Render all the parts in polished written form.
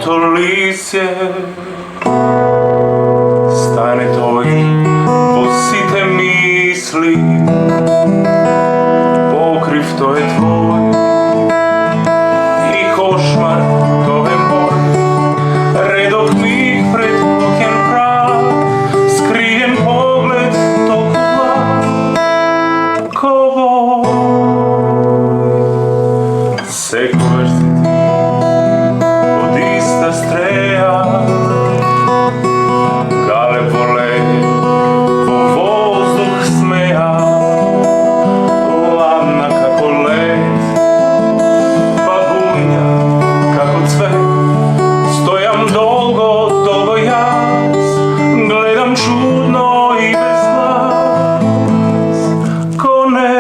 to lice stane tvoji posite misli, pokriv to je tvoj i košmar to je moj, redok mig pred okjen prav, skrijen pogled toliko blag, ko boj se košti od ista streja, gale vole po vozduh smeja, ladna kako led, pa bujnja kako cvet, stojam dolgo, dolgo jaz, gledam čudno i bez glas, ko ne.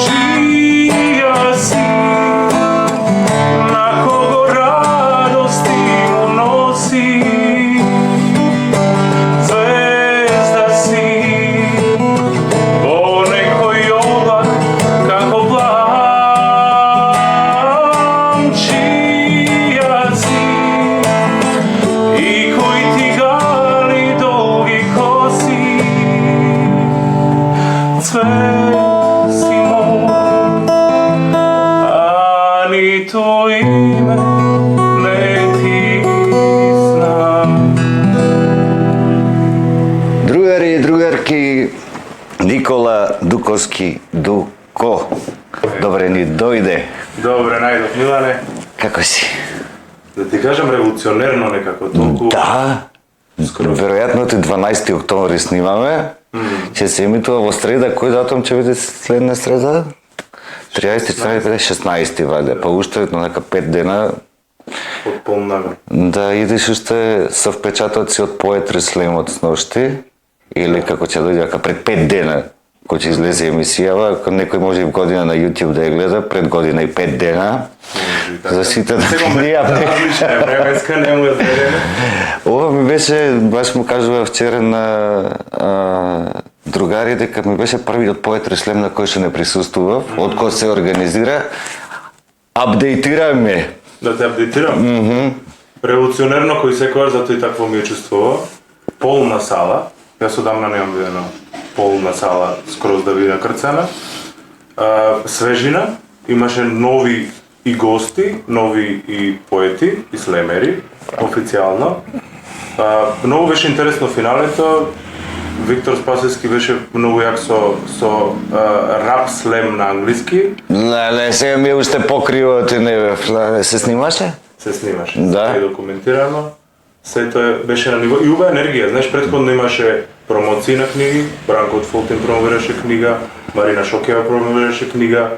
Čija si, na kogo radosti unosi, zvezda si, po nekoj oblak kako plam. Čija si, i koji ti gali dolgi kosi, cvet si moj, a ni to ime ne ti znam. Drugari i drugarki, Nikola Dukovski Duko. Dobre ni dojde. Dobre, najdov Milane, Kako si? da ti kažem revolucionerno nekako toliko. Да. Вероятно ти 12 октомври снимаме. Ќе се емитува во среда. Кој датум ќе биде следна среда? 30, 14, 16 ваде. Па уште на нека 5 дена От полнага. да идеш уште со впечатоци од Поетри Слемот сношти. Или како ќе дојде дека пред 5 дена кој ќе излезе емисијава, ако некој може и в година на YouTube да ја гледа, пред година и 5 дена. За сите да ни јавне. Различна е временска, не му ја звереме. Ова ми беше, баш му кажува вчера на другари, дека ми беше првиот Поетри Слем на кој што не присуствував, од кој се организира. Апдейтираме. Да те апдейтирам. Револуционерно кој секојаш, затоа и такво ми е чувствува. Полна сала. Јас одамна немам видено полна сала скроз да биде крцана. Свежина. Имаше нови и гости, нови и поети, и слемери, официјално. Многу беше интересно финалето. Виктор Спасевски беше многу јак со рап слем на англиски. Леле, сега ми е уште покриво, ти не бев. Се снимаше? Се снимаше, Да. се е документирано. Сето беше на ниво и убава енергија. Знаеш, претходно имаше промоции на книги, Бранко од Фултин промовираше книга, Марина Шокева промовираше книга.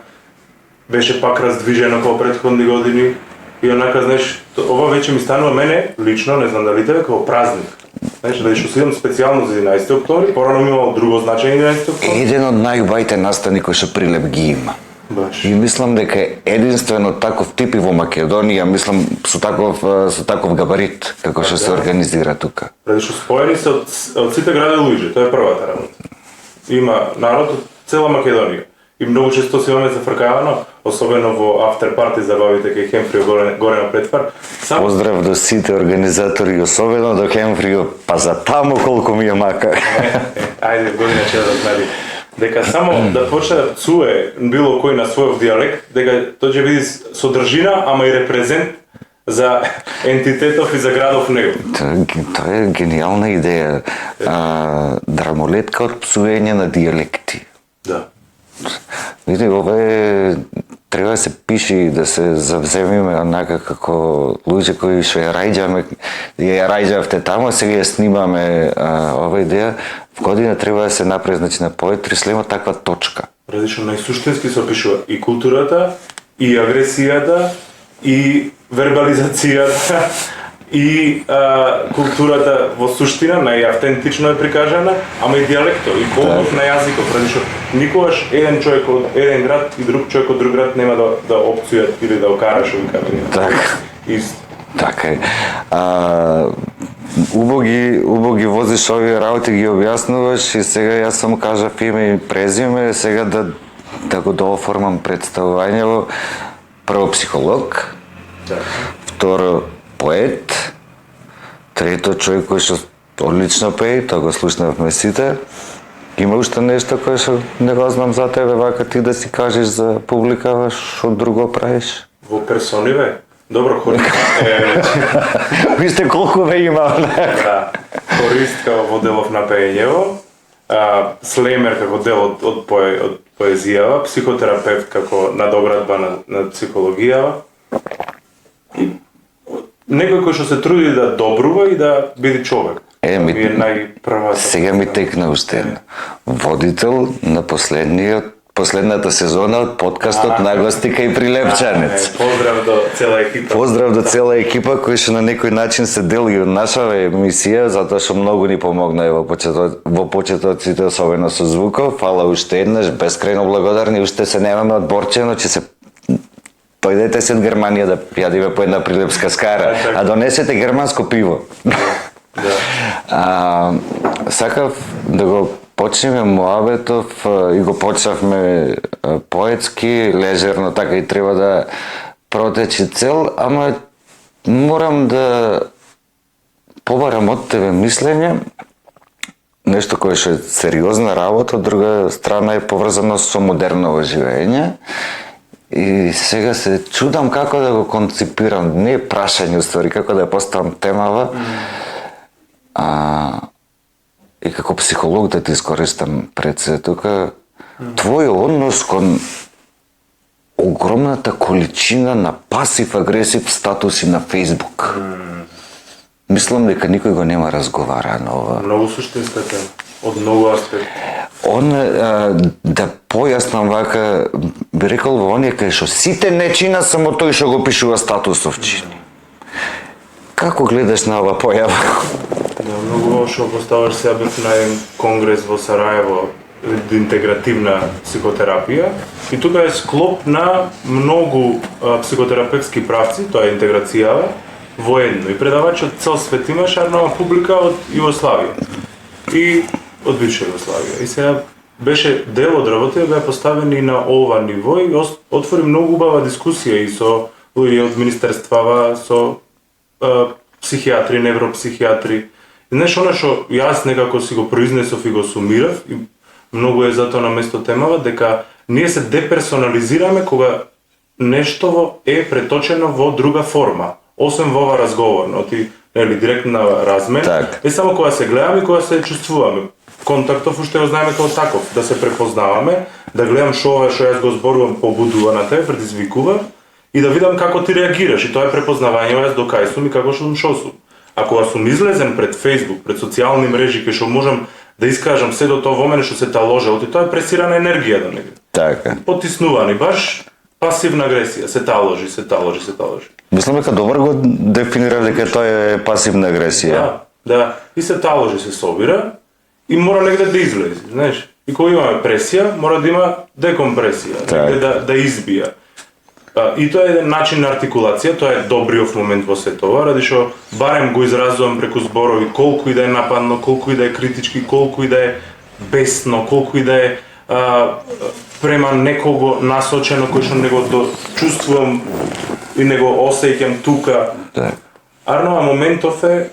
Беше пак раздвижено како претходни години. И онака, знаеш, ова веќе ми станува мене, лично, не знам дали тебе, како празник. Знаеш, да што свидам специјално за 11 октомври, порано ми имало друго значење 11 октомври. Еден од најубавите настани кои што Прилеп ги има. Баш. И мислам дека е единствено таков тип и во Македонија, мислам со таков габарит како што се организира тука. Преди што споени се од сите градови луѓе, тоа е првата работа. Има народ од цела Македонија. И многу често си имаме зафркавано, особено во афтер парти забавите кај Хемфрио горе на Претвар. Поздрав до сите организатори, особено до Хемфрио, па за таму колку ми е мака. Ајде, година ќе да знади. Дека само да почне да пцуе било кој на својов дијалект, дека тоа ќе биде содржина, ама и репрезент за ентитетов и за градов него. Тоа е гениална идеја. Драмолетка од псуење на дијалекти. Да. Види, ова е... Треба да се пише и да се завземеме онака како луѓе кои што ја раѓавте таму, сега ја снимаме ова идеја. В година треба да се направи, значи, на Поетри Слемот таква точка. Различно најсуштински се опишува и културата, и агресијата, и вербализацијата, и културата во суштина, најавтентично е прикажана, ама и дијалектот, и говорот на јазикот, различно никогаш еден човек од еден град и друг човек од друг град нема да опцујат или да окара што викаме. Така. Исто. Така е. Убави возиш овие работи, ги објаснуваш и сега јас само кажав име и презиме, сега да го дооформам представувањево. Прво психолог, Да. Второ, поет. Трето, човек кој што одлично пее, тоа го слушнавме сите. Има уште нешто кое што не го знам за тебе, вака ти да си кажеш за публикава, што друго правиш? Во персониве? Добро, Вижте колку ве има. Да, хористка во делов на пеењево, слемер како дел од поезијава, психотерапевт како надоградба на психологијава. И некој кој што се труди да добрува и да биде човек. Ми е најпрвата. Сега ми текна уште една. Водител на последната сезона од подкастот Нагостика и Прилепчанец. Поздрав до цела екипа. Поздрав до цела екипа кој што на некој начин се дели од нашава емисија, затоа што многу ни помогна во почетоците, особено со звуков. Фала уште еднаш, бескрајно благодарни, уште се немаме одборчено, че се појдете се од Германија да јадиме по една прилепска скара, а донесете германско пиво. Сакав да го почнеме муабетов и го почнавме поетски, лежерно, така и треба да протече цел, ама морам да побарам од тебе мислење, нешто кое што е сериозна работа, од друга страна е поврзано со модерно живење. И сега се чудам како да го конципирам, не е прашање уствари, како да ја поставам темава. И како психолог да ти искористам пред се тука, твој однос кон огромната количина на пасив-агресив статуси на Фейсбук. Мислам дека никој го нема разговарано ова. Многу суштинска тема, од многу аспекти. Да појаснам вака, би рекол во оние кај што сите не чина, само тој што го пишува статусов чини. Како гледаш на ова појава? Да, многу што поставаш се бев на еден конгрес во Сараево, интегративна психотерапија, и тука е склоп на многу психотерапевтски правци, тоа е интеграцијава, во едно. И предавачот цел свет има шарнова публика од Југославија и од бивша Југославија. И сега беше дел од работа да ја поставени на ова ниво и отвори многу убава дискусија и со луѓе од министерствава, со психијатри, невропсихијатри. Знаеш, она што јас некако си го произнесов и го сумирав, и многу е затоа на место темава, дека ние се деперсонализираме кога нешто е преточено во друга форма, освен во ова разговорно, нели директна размен, е само кога се гледаме и кога се чувствуваме. Контактов уште го знаеме како таков, да се препознаваме, да гледам што ова што јас го зборувам побудува на тебе, предизвикува и да видам како ти реагираш, и тоа е препознавање, јас до кај сум и како што сум. А кога сум излезен пред Facebook, пред социјални мрежи, кај што можам да искажам се до тоа во мене што се таложа, тоа е пресирана енергија до негде. Така. Потиснувани, баш пасивна агресија, се таложи. Мислам дека добро го дефинирав дека тоа е пасивна агресија. Да. И се таложи, се собира и мора негде да излези, знаеш. И кога имаме пресија, мора да има декомпресија, негде да избија. И тоа е еден начин на артикулација, тоа е добриот момент во сето ова, ради што барем го изразувам преку зборови, колку и да е нападно, колку и да е критички, колку и да е бесно, колку и да е према некого насочено кој што не го чувствувам и не го осеќам тука. Арнова моментов е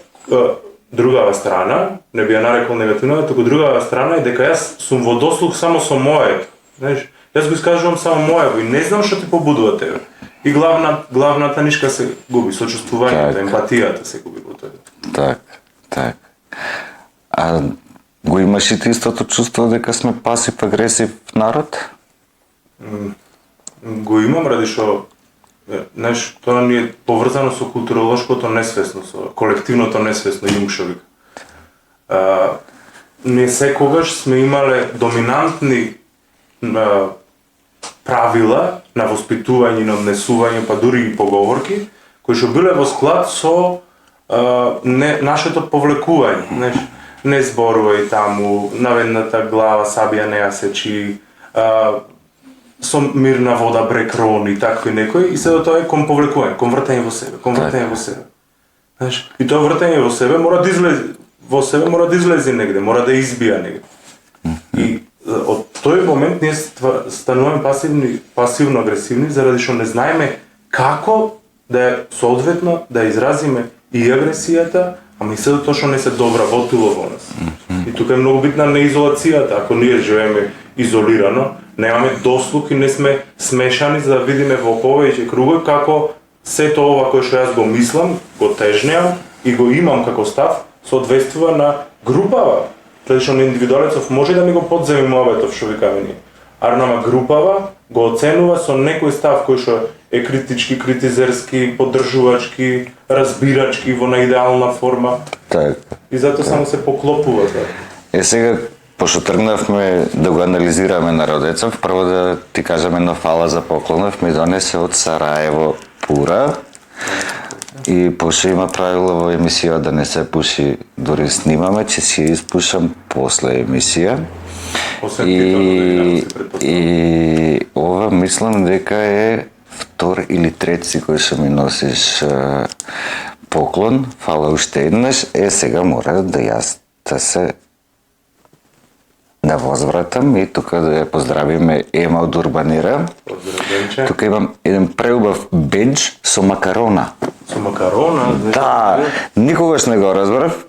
другава страна, не би ја нарекол негативна, туку другава страна е дека јас сум во дослух само со моето. Знаеш, јас го искажувам само моето и не знам што ти побудува тебе. И главната нишка се губи, сочувствувањето, емпатијата се губи во тоа. Так. А го имаш и ти истото чувство дека сме пасив-агресив народ? Го имам, ради што знаеш, тоа ни е поврзано со културолошкото несвесно, со колективното несвесно, Јунгшовик. Не секогаш сме имале доминантни правила на воспитување, на однесување, па дури и поговорки, кои што биле во склад со нашето повлекување, знаеш, не зборувај таму, наведната глава сабија не ја сечи, со мирна вода брег рони, такви некои, и се до тоа е кон повлекување, кон вртење во себе, Знаеш, и тоа вртење во себе мора да излезе негде, мора да избија негде. И од тој момент ние стануваме пасивно-агресивни, заради што не знаеме како да соодветно да изразиме и агресијата, ама и се тоа што не се довработило во нас. И тука е многу битна неизолацијата, ако ние живееме изолирано, немаме дослух и не сме смешани за да видиме во повеќе кругови како сето ова кое што јас го мислам, го тежнеам и го имам како став, соодветствува на групава. Тъй што на индивидуалецов може да ми го подземи муабетов што викаме ние. Арнама групава го оценува со некој став кој што е критички, критизерски, поддржувачки, разбирачки во наидеална форма. Така. И затоа само се поклопува тоа. Сега, пошто тргнавме да го анализираме народецов, прво да ти кажам едно фала за поклонов, ми донесе од Сараево пура. И пошто има правило во емисија да не се пуши дори снимаме, че си ја испушам после емисија. И ова мислам дека е втор или трети кој што ми носиш поклон. Фала уште еднаш. Сега мора да јас да се да возвратам и тука да ја поздравиме Ема од Урбанира. Тука имам еден преубав бедж со макарона. Со макарона? Да, никогаш не го разбрав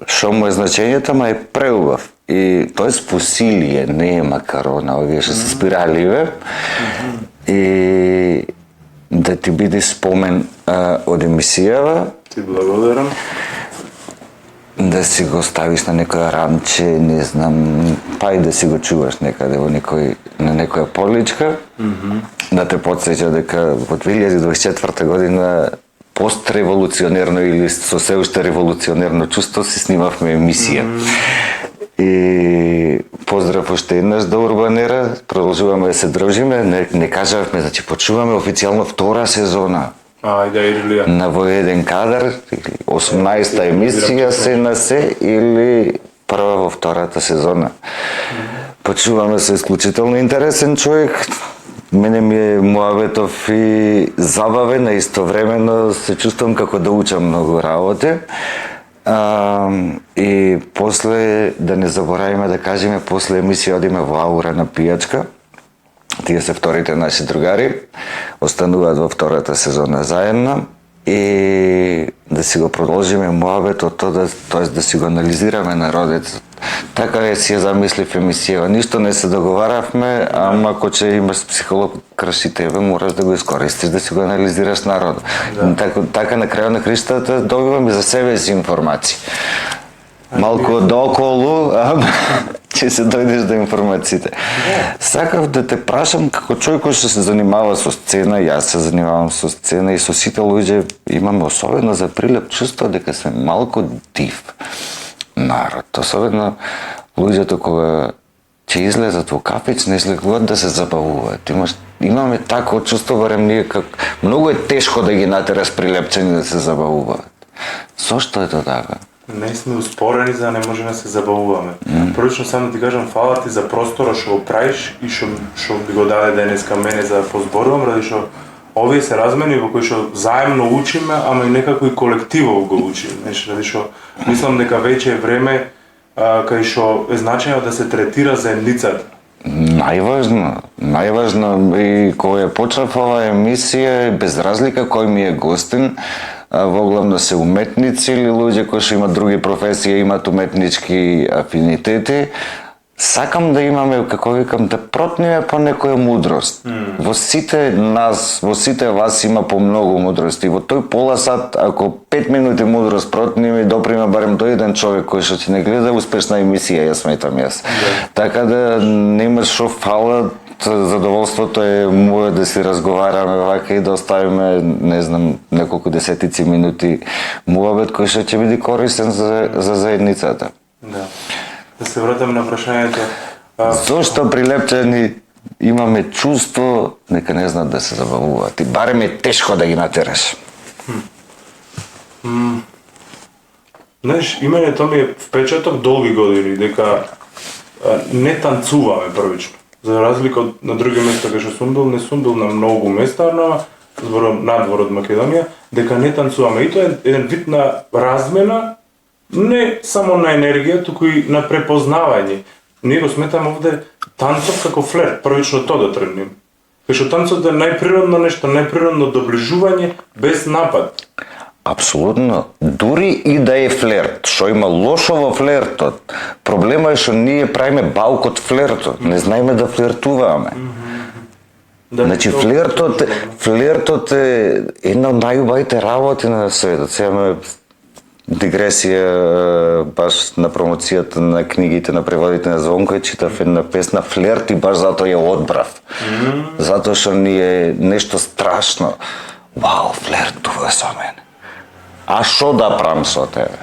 што му е значењето, ма е преубав. И тој е спосилие, не е макарона, овие што се спираливе. И да ти биде спомен од емисијава. Ти благодарам. Да си го ставиш на некоја рамче, не знам, па и да си го чуваш некаде во на некоја поличка. Да те подсеќа дека во 2024 година постреволуционерно или со се уште револуционерно чувство си снимавме емисија. И поздрав уште еднаш до Урбанера, продолжуваме да се дружиме, не кажавме, значи почуваме официјално втора сезона. Ајде, Ирилија. На во еден кадар, 18-та емисија се на се или прва во втората сезона. Почуваме со исклучително интересен човек. Мене ми е муабетов и забавен, а истовремено се чувствам како да учам многу работи. И после, да не заборавиме да кажеме, после емисија одиме во Аура на пијачка. Тие се вторите наши другари, остануваат во втората сезона заедно и да си го продолжиме муабетот, тоест да си го анализираме народецот. Така е си ја замислив емисија, ништо не се договаравме, ама ако че имаш психолог крши тебе, мораш да го искористиш, да си го анализираш народот. Така на крајот на криштата добивам и за себе си информации. Малку дооколу, ама ќе се дојдеш до информациите. Сакав да те прашам, како човек кој што се занимава со сцена, јас се занимавам со сцена и со сите луѓе имаме особено за прилеп чувство дека сме малку див народ. Особено луѓето кога ќе излезат во кафич, не излегуваат да се забавуваат. Имаме такво чувство, барем ние, многу е тешко да ги натераш прилепчени да се забавуваат. Зошто е тоа така? Не сме успорени за да не можеме да се забавуваме. Првично само да ти кажам фала ти за простора што го правиш и што би го даде денеска мене за да позборувам, ради што овие се размени во кои што заемно учиме, ама и некако и колективо го учиме. Ради што мислам дека веќе е време кај што е значајно да се третира заедницата. Најважно и кога ја почнав оваа емисија, без разлика кој ми е гостин, воглавно се уметници или луѓе кои што имат други професии, имат уметнички афинитети, сакам да имаме, како викам, да протниме по некоја мудрост. Во сите нас, во сите вас има по многу мудрости. Во тој пола сат, ако 5 минути мудрост протниме, доприме барем до еден човек кој што ти не гледа успешна емисија, ја сметам јас. Така да нема шо фала, задоволството е мое да си разговараме вака и да оставиме, не знам, неколку десетици минути муабет кој што ќе биде корисен за заедницата. Да. Да се вратам на прашањето. Зошто прилепчени имаме чувство дека не знаат да се забавуваат и барем е тешко да ги натераш? Знаеш, името ми е впечаток долги години дека не танцуваме првично. За разлика од на други места кај што сум бил, не сум бил на многу места, но зборувам надвор од Македонија, дека не танцуваме. И тоа е еден вид на размена, не само на енергија, туку и на препознавање. Ние го сметаме овде танцот како флерт, првично тоа да тргнем. Кај што танцот е најприродно нешто, најприродно доближување без напад. Апсолутно. Дури и да е флерт, што има лошо во флертот. Проблема е што ние правиме баук од флертот. Не знаеме да флертуваме. Да, Значи флертот е една од најубавите работи на светот. Сега ме дигресија баш на промоцијата на книгите на преводите на Звонко читав една песна Флерт и баш затоа ја одбрав. Затоа што ни е нешто страшно. Вау, флертува со мене. А што да правам со тебе?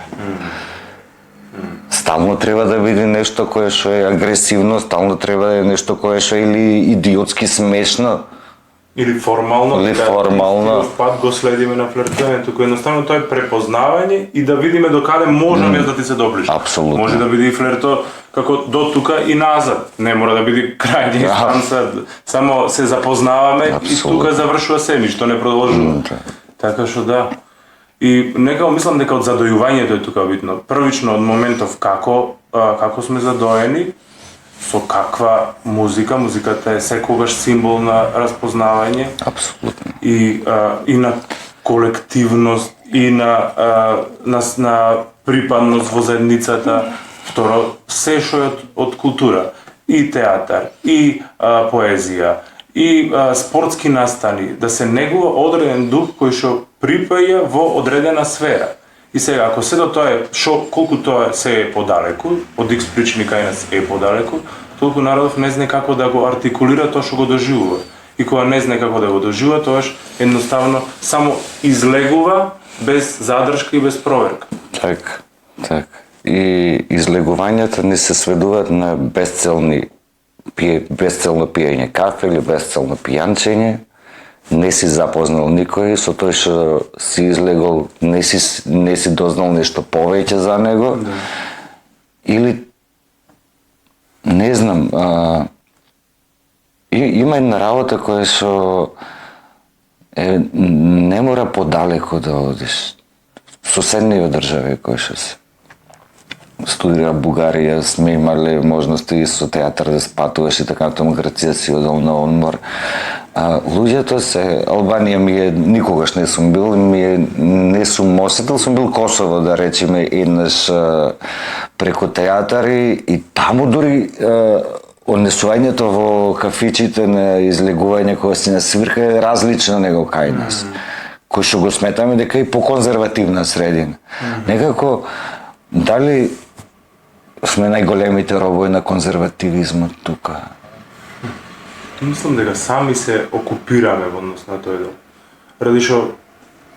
Стално треба да биде нешто кое што е агресивно, стално треба да е нешто кое што е или идиотски смешно. Или формално, Или формално. пат го следиме на флиртувањето, кој едноставно тоа е препознавање и да видиме докаде можам јас да ти се доближам. Апсолутно. Може да биде и флирто како до тука и назад. Не мора да биде крајна инстанца. Само се запознаваме и Апсолутно. тука завршува се, ништо не продолжува. Така што да. И некако мислам дека од задојувањето е тука битно. Првично од моментов како сме задоени, со каква музика, музиката е секогаш символ на распознавање Апсолутно. и на колективност и на припадност во заедницата. Второ, се што е од култура, и театар, и поезија, и спортски настани, да се негува одреден дух кој што припаја во одредена сфера. И сега, ако сето тоа е, колку тоа се е подалеку, од X причини кај нас е подалеку, толку народов не знае како да го артикулира тоа што го доживува. И кога не знае како да го доживува, тоаш едноставно само излегува без задршка и без проверка. Так. И излегувањата не се сведуваат на безцелно пиење кафе или безцелно пијанчење. Не си запознал никој, со тој што си излегол, не си дознал нешто повеќе за него. Да. Или не знам, има една работа која што не мора подалеку да одиш. Соседни држави кои што се студира Бугарија, сме имале можности со театар да спатуваш и така натаму, Грција си одел на одмор. Луѓето се, Албанија никогаш не сум бил, не сум осетил, сум бил Косово, да речеме, еднаш преку театари и таму дури однесувањето во кафичите на излегување кога си на свирка е различно него кај нас. Кој што го сметаме дека е по-конзервативна средина. Некако, дали сме најголемите робови на конзервативизмот тука? Мислам дека сами се окупираме во однос на тој дел. Ради што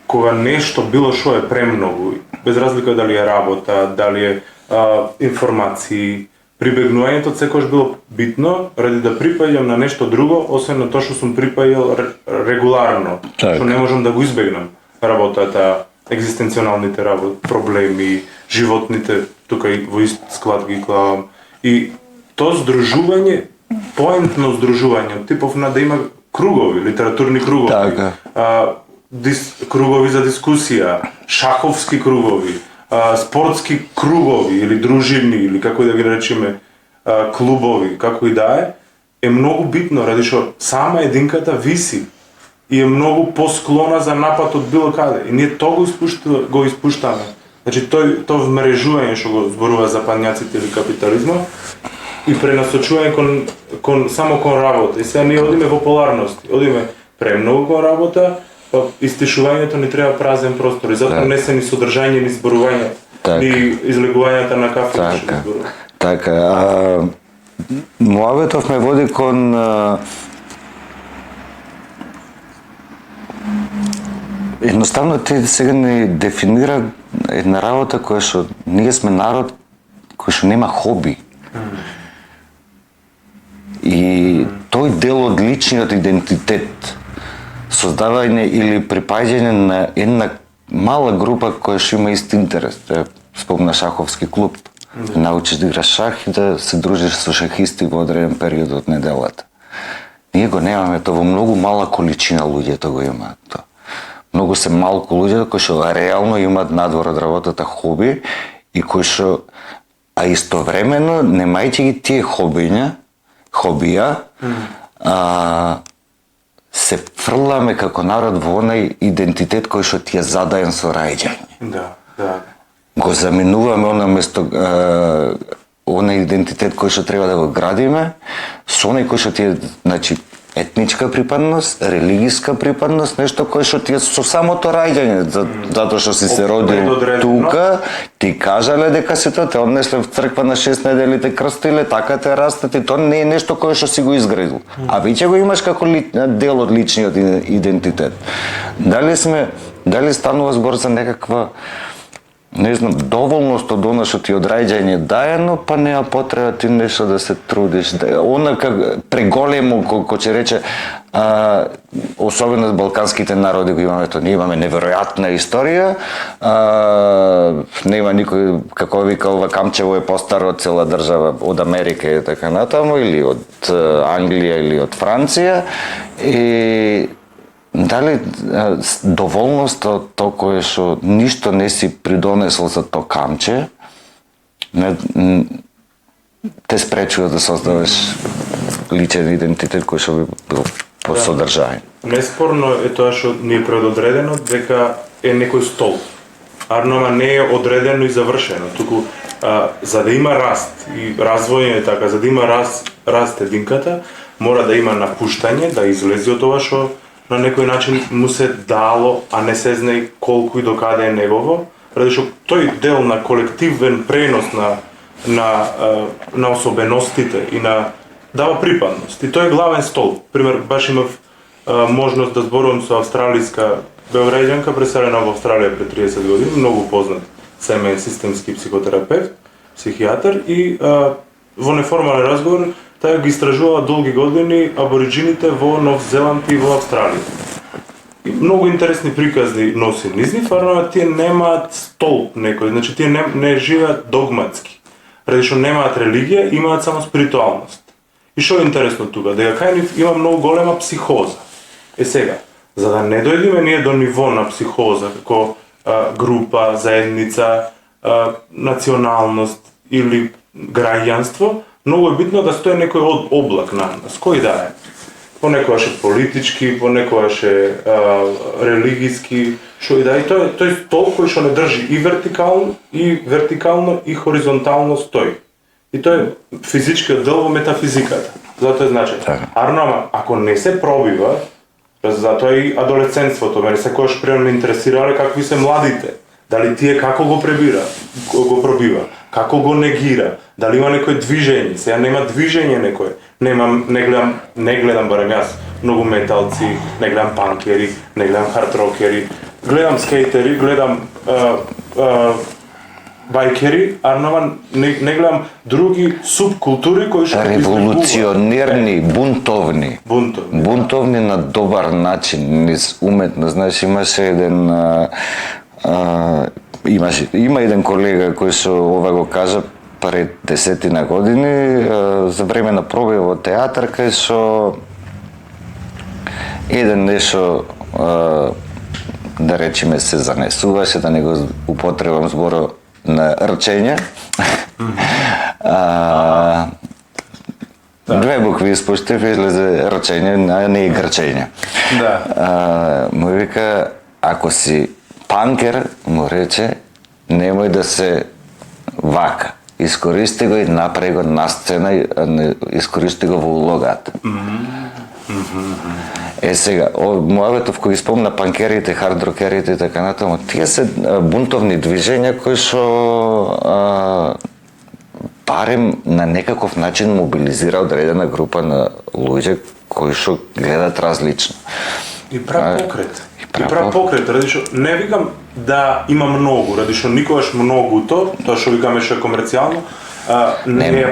кога нешто било што е премногу, без разлика дали е работа, дали е информации, прибегнувањето секогаш било битно ради да припаѓам на нешто друго, освен на тоа што сум припаѓал регуларно, што не можам да го избегнам. Работата, екзистенционалните проблеми, животните, тука и во ист склад ги клавам. И тоа здружување, поентно здружување, типов на да има кругови, литературни кругови, така. Кругови за дискусија, шаховски кругови, спортски кругови или дружини, или како и да ги речеме, клубови, како и да е многу битно, ради што сама единката виси и е многу посклона за напад од било каде. И ние тоа го испуштаме. Значи, тоа вмрежување што го зборува западњаците или капитализма и пренасочување само кон работа. И сега ние одиме во поларности, одиме премногу кон работа, истишувањето ни треба празен простор и затоа не се ни содржање, ни зборување, ни излегувањата на кафе. Така. Муабетов ме води кон едноставно те сега не дефинира една работа која што ние сме народ кој што нема хоби. И тој дел од личниот идентитет, создавање или припаѓање на една мала група која што има ист интерес. Спомна шаховски клуб. Научиш да играш шах и да се дружиш со шахисти во одреден период од неделата. Ние го немаме тоа, во многу мала количина луѓето го имаат тоа. Многу се малку луѓе кои што реално имаат надвор од работата хоби и кои што, а истовремено, немајќи ги тие хобија, се фрламе како народ во онај идентитет кој што ти е задаен со раѓање. Да, да. Го заменуваме она место онај идентитет кој што треба да го градиме со онај кој што ти е, значи, етничка припадност, религиска припадност, нешто кое што ти е со самото раѓање, затоа што си се родил тука, ти кажале дека си тоа, те однесле в црква на 6 недели, те крстиле, така те растат и тоа не е нешто кое што си го изградил. А веќе го имаш како дел од личниот идентитет. Дали станува збор за некаква, не знам, доволност од она што ти од раѓање даено, па нема потреба ти нешто да се трудиш. Она преголемо, кој ќе рече, особено балканските народи го имаме тоа. Ние имаме неверојатна историја, нема никој, како вика, ова камчево е постаро од цела држава, од Америка и така натаму, или од Англија, или од Франција. И дали доволноста од тоа кое што ништо не си придонесол за тоа камче, те спречува да создаваш личен идентитет кој што би бил по содржај. Неспорно е тоа што ни е предодредено дека е некој стол. Арнома не е одредено и завршено, туку за да има раст и развој е така, за да има раст единката, мора да има напуштање, да излезе од тоа што на некој начин му се дало, а не се знае колку и докаде е негово, ради што тој дел на колективен пренос на особеностите и на дава припадност. И тој е главен стол. Пример, баш имав можност да зборувам со австралиска београѓанка, преселена во Австралија пред 30 години, многу познат семеен системски психотерапевт, психијатар и во неформален разговор таа ги истражувала долги години абориджините во Нов Зеланд и во Австралија. И многу интересни приказни носи низ нив, но тие немаат столб некој, значи тие не живеат догматски. Ради што немаат религија, имаат само спиритуалност. И што е интересно тука? Дека кај нив има многу голема психоза. Сега, за да не дојдеме ние до ниво на психоза, како група, заедница, националност или граѓанство, многу е битно да стои некој облак на нас, кој да е. Понекогаш е политички, понекогаш е религиски, што и да е. Тој стол кој што не држи и вертикално и хоризонтално стои. И тој е физичкиот дел во метафизиката. Затоа е значајно. Арно, ако не се пробива, затоа и адолесцентството, мене секогаш примерно ме интересирале какви се младите. Дали тие како го пробива, како го негира, дали има некој движење, сега нема движење некој, не гледам барем јас, многу металци, не гледам панкери, не гледам хардрокери, гледам скейтери, гледам байкери, а не гледам други субкултури кои што револуционерни, бунтовни. Бунтовни на добар начин, низ уметно, знаеш, имаше еден има еден колега кој што ова го кажа пред 10 години за време на проби во театар, кај што еден нешто да речеме се занесуваше, да не го употребам зборо на рчење. Две букви испуштив и излезе рчење, а не и грчење. Му вика, ако си панкер, му рече, немој да се вака. Искористи го и направи го на сцена, искористи го во улогата. Сега, мојавето кој спомна панкерите, хардрокерите и така натаму, тие се бунтовни движења кои што барем на некаков начин мобилизира одредена група на луѓе кои што гледат различно. И прав покрет, ради што не викам да има многу, ради што никогаш многуто, тоа што викаме што е комерцијално, не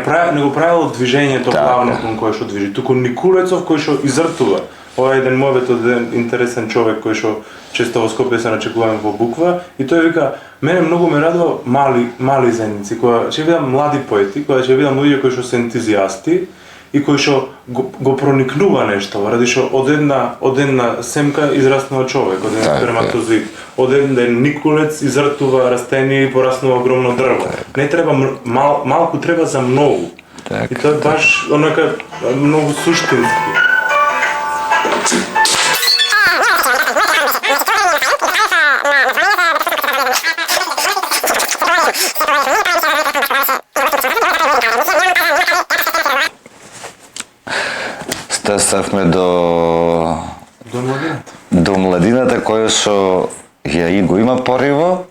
го правило движењето главно кон кое што движи, туку Никулецов кој што изртува. Ова е еден мојот интересен човек кој што често во Скопје се начекуваме во Буква и тој вика, мене многу ме радува мали заедници, кога ќе видам млади поети, кога ќе видам луѓе кои што се ентузијасти и кои што го проникнува нешто, ради што од една семка израснува човек, од еден сперматозоид, од еден Никулец изртува растение и пораснува огромно дрво. Не треба малку, треба за многу. И тоа е баш онака многу суштински. доставме до До младината. до младината која што ја и го има пориво,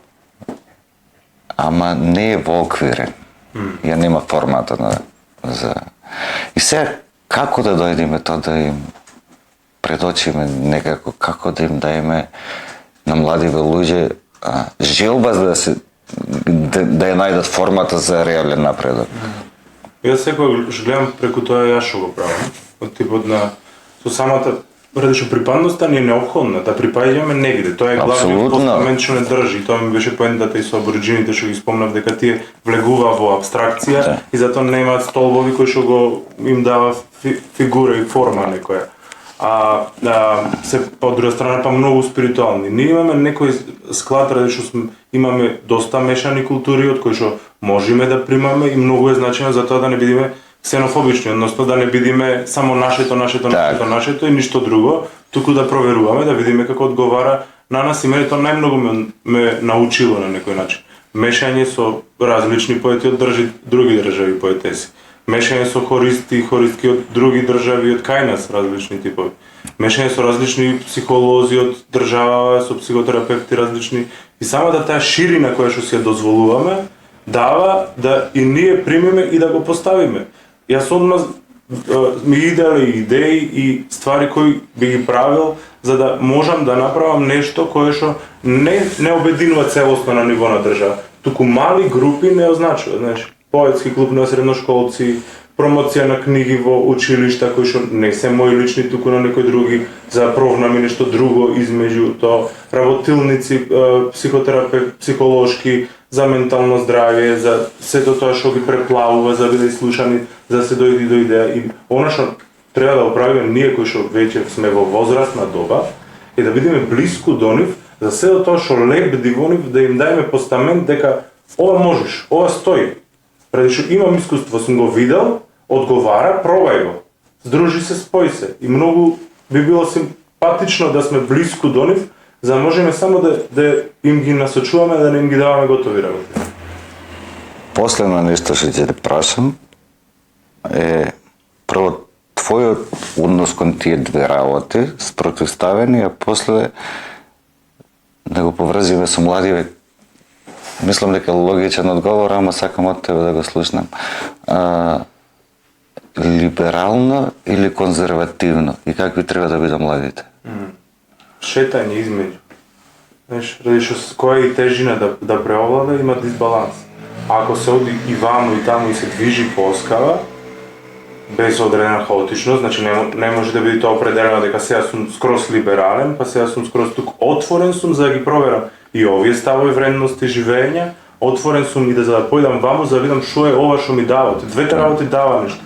ама не е во оквирен. Ја нема формата за... И сега, како да дојдеме тоа да им предочиме некако, како да им даеме на младиве луѓе желба да ја најдат формата за реален напредок. Јас секогаш гледам преку тоа јас што го правам. Од типот на со самата поради што припадноста ни е неопходна, да припаѓаме негде. Тоа е главниот постамент што не држи. Тоа ми беше поентата и со абориџините што ги спомнав дека тие влегува во абстракција и затоа немаат столбови кои што го им дава фигура и форма некоја. Се од друга страна па многу спиритуални. Ние имаме некој склад ради што имаме доста мешани култури од кои што можеме да примаме и многу е значено за тоа да не бидеме ксенофобични, односно да не бидеме само нашето и ништо друго, туку да проверуваме, да видиме како одговара на нас и мене тоа најмногу ме научило на некој начин. Мешање со различни поети од други држави поетеси. Мешање со хористи и хористки од други држави од кај нас различни типови. Мешање со различни психолози од држава, со психотерапевти различни. И самата таа ширина која што си ја дозволуваме, дава да и ние примеме и да го поставиме. Јас одмah ми идеале идеи и ствари кои би ги правил за да можам да направам нешто кое што не обединува целосно на ниво на држава, туку мали групи не означува, знаеш, поетски клуб на средношколци, промоција на книги во училишта кои што не се мои лични, туку на некои други, за да прогнаме нешто друго измеѓу тоа, работилници, психолошки, за ментално здравје, за сето тоа што ги преплавува, за да биде слушани, за да се дојде до идеја. И она што треба да го правиме ние кои што веќе сме во возрастна доба, е да бидеме блиску до нив, за сето тоа што лебди во нив, да им даеме постамент дека ова можеш, ова стои. Преди што имам искуство, сум го видел, одговара, пробај го. Здружи се, спој се. И многу би било симпатично да сме блиску до нив, за да можеме само да им ги насочуваме, да не им ги даваме готови работи. Последно нешто што ќе те прашам е прво твојот однос кон тие две работи спротивставени, а после да го поврзиме со младиве. Мислам дека логичен одговор, ама сакам од тебе да го слушнам. Либерално или конзервативно и какви треба да бидат младите? Шетање измеѓу. Знаеш, ради што која и тежина да преовлада, има дисбаланс. А ако се оди и ваму и таму и се движи поскава, без одредена хаотичност, значи не може да биде тоа определено дека сега сум скроз либерален, па сега сум скроз тук отворен сум за да ги проверам и овие ставови, вредности, живење, отворен сум и да за да појдам ваму за да видам што е ова што ми дава. Двете работи дава нешто.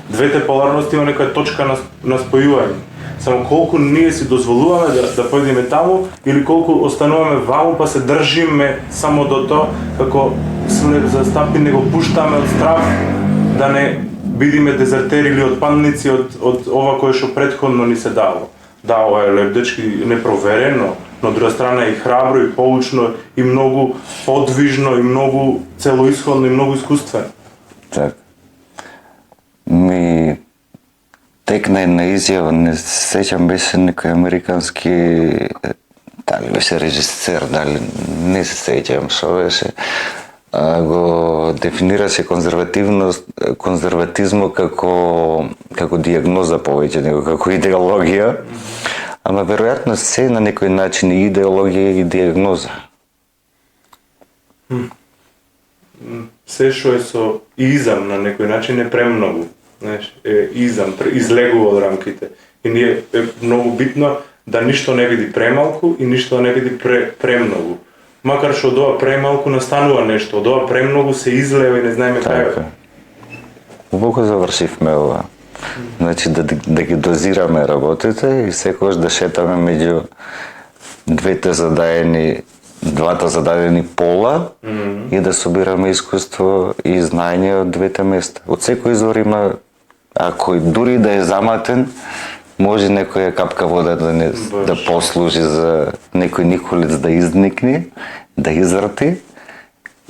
Двете поларности има некоја точка на спојување. Само колку ние си дозволуваме да појдеме таму или колку остануваме ваму па се држиме само до тоа како след за стапи не го пуштаме од страх да не бидиме дезертери или отпадници од ова кое што претходно ни се дало. Да, ова е лебдечки непроверено, но од друга страна и храбро и поучно и многу подвижно и многу целоисходно и многу искуствено. Так. Ми текна една изјава, не сеќам беше некој американски, дали беше режисер, дали не се сеќам што беше, го дефинираше конзерватизмо како диагноза повеќе него како идеологија, ама веројатно се на некој начин и идеологија и диагноза. Се што е со изам на некој начин е премногу. Знаеш, изам, излегува од рамките. И ние е многу битно да ништо не биде премалку и ништо не биде премногу. Макар што од ова премалку настанува нешто, од ова премногу се излева и не знаеме кај. Убаво завршивме ова. Значи да ги дозираме работите и секогаш да шетаме меѓу двата зададени пола и да собираме искуство и знаење од двете места. Од секој извор има, ако дури да е заматен, може некоја капка вода да послужи за некој николец да изникне, да израти,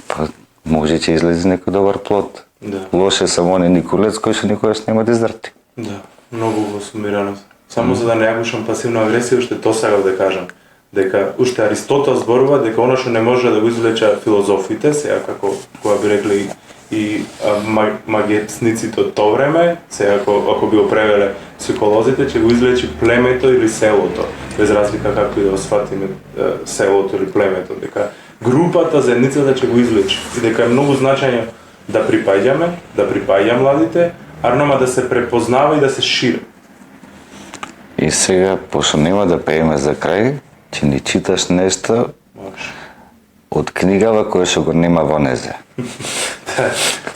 па може ќе излезе некој добар плод. Да. Лоше само оне николец кој што никогаш нема да израти. Да. Многу во сумираност. Само за да не ја гушам пасивна агресија, уште тоа сакав да кажам. Дека уште Аристотел зборува дека она што не може да го извлече филозофите, сега како кога би рекли и магецниците од тоа време, сега ако би го превеле психолозите, ќе го извлечи племето или селото, без разлика како и да го сватиме селото или племето, дека групата, заедницата ќе го извлечи и дека е многу значајно да припаѓа младите, арнама да се препознава и да се шири. И сега, пошто нема да пееме за крај, ќе ни читаш нешто од книгава која што го нема во незе.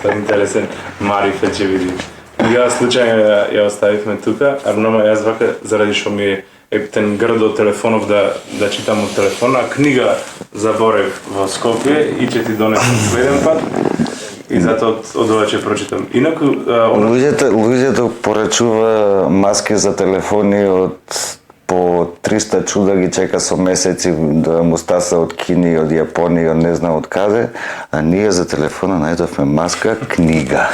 Тоа е интересен. Марифе ќе види. Ја случајно ја оставивме тука, арнама јас вака заради што ми е ептен грдо телефонов да читам од телефона, а книга заборев во Скопје и ќе ти донесам следен пат. И затоа од ова ќе прочитам. Инаку Луѓето порачува маски за телефони од по 300 чуда ги чека со месеци да му стаса од Кини, од Јапонија, од не знам од каде, а ние за телефона најдовме маска книга.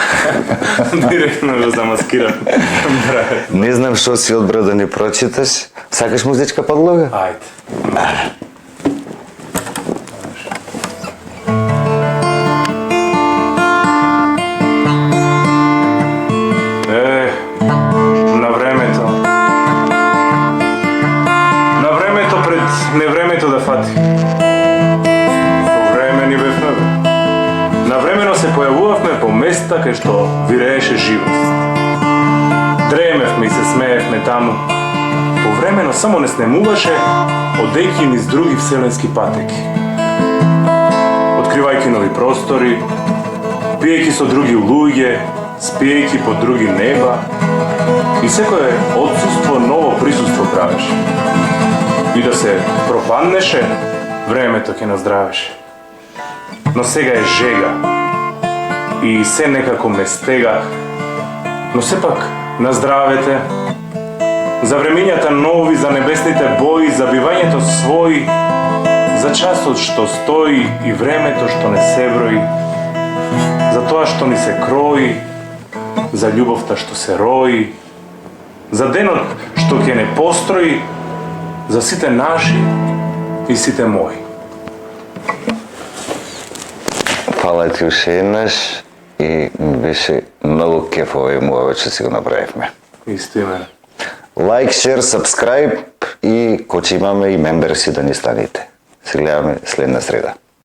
Директно го замаскирам. Не знам што си одбра да ни прочиташ. Сакаш музичка подлога? Ајде. Не времето да фати. Во време ни бевме. Навремено се појавувавме по места кај што вирееше живост. Дремевме и се смеевме таму. Повремено само не снемуваше, одејќи низ други вселенски патеки. Откривајќи нови простори, пиејќи со други луѓе, спиејќи по други неба, и секое отсуство ново присуство правеше. И да се пропаднеше, времето ќе наздравеше. Но сега е жега и се некако ме стега, но сепак наздравете. За времињата нови, за небесните бои, за бивањето свој, за часот што стои и времето што не се брои, за тоа што ни се крои, за љубовта што се рои, за денот што ќе не построи, за сите наши и сите мои. Фала ти уште еднаш и беше многу кефово и муаво што си го направивме. Исто име. Лайк, шер, сабскрайб и ко ќе имаме и мемберси да ни станете. Се гледаме следна среда.